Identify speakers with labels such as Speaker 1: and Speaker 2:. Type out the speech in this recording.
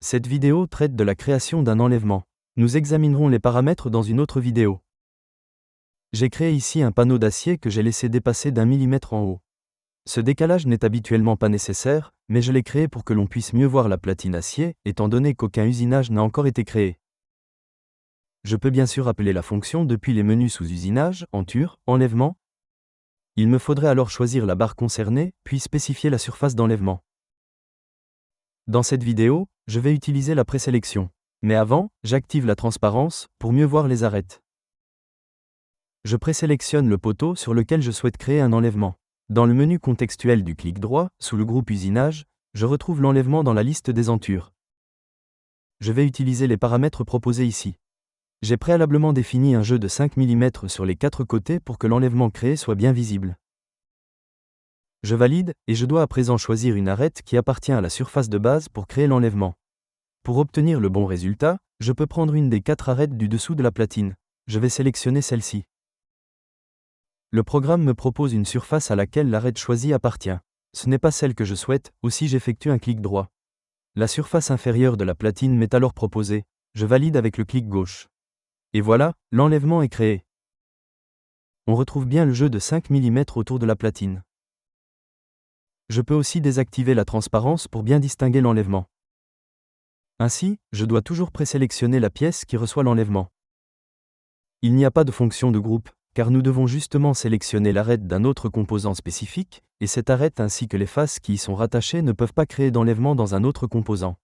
Speaker 1: Cette vidéo traite de la création d'un enlèvement. Nous examinerons les paramètres dans une autre vidéo. J'ai créé ici un panneau d'acier que j'ai laissé dépasser d'1 millimètre en haut. Ce décalage n'est habituellement pas nécessaire, mais je l'ai créé pour que l'on puisse mieux voir la platine acier, étant donné qu'aucun usinage n'a encore été créé. Je peux bien sûr appeler la fonction depuis les menus sous usinage, enture, enlèvement. Il me faudrait alors choisir la barre concernée, puis spécifier la surface d'enlèvement. Dans cette vidéo, je vais utiliser la présélection. Mais avant, j'active la transparence pour mieux voir les arêtes. Je présélectionne le poteau sur lequel je souhaite créer un enlèvement. Dans le menu contextuel du clic droit, sous le groupe usinage, je retrouve l'enlèvement dans la liste des entures. Je vais utiliser les paramètres proposés ici. J'ai préalablement défini un jeu de 5 mm sur les 4 côtés pour que l'enlèvement créé soit bien visible. Je valide, et je dois à présent choisir une arête qui appartient à la surface de base pour créer l'enlèvement. Pour obtenir le bon résultat, je peux prendre une des 4 arêtes du dessous de la platine. Je vais sélectionner celle-ci. Le programme me propose une surface à laquelle l'arête choisie appartient. Ce n'est pas celle que je souhaite, aussi j'effectue un clic droit. La surface inférieure de la platine m'est alors proposée. Je valide avec le clic gauche. Et voilà, l'enlèvement est créé. On retrouve bien le jeu de 5 mm autour de la platine. Je peux aussi désactiver la transparence pour bien distinguer l'enlèvement. Ainsi, je dois toujours présélectionner la pièce qui reçoit l'enlèvement. Il n'y a pas de fonction de groupe, car nous devons justement sélectionner l'arête d'un autre composant spécifique, et cette arête ainsi que les faces qui y sont rattachées ne peuvent pas créer d'enlèvement dans un autre composant.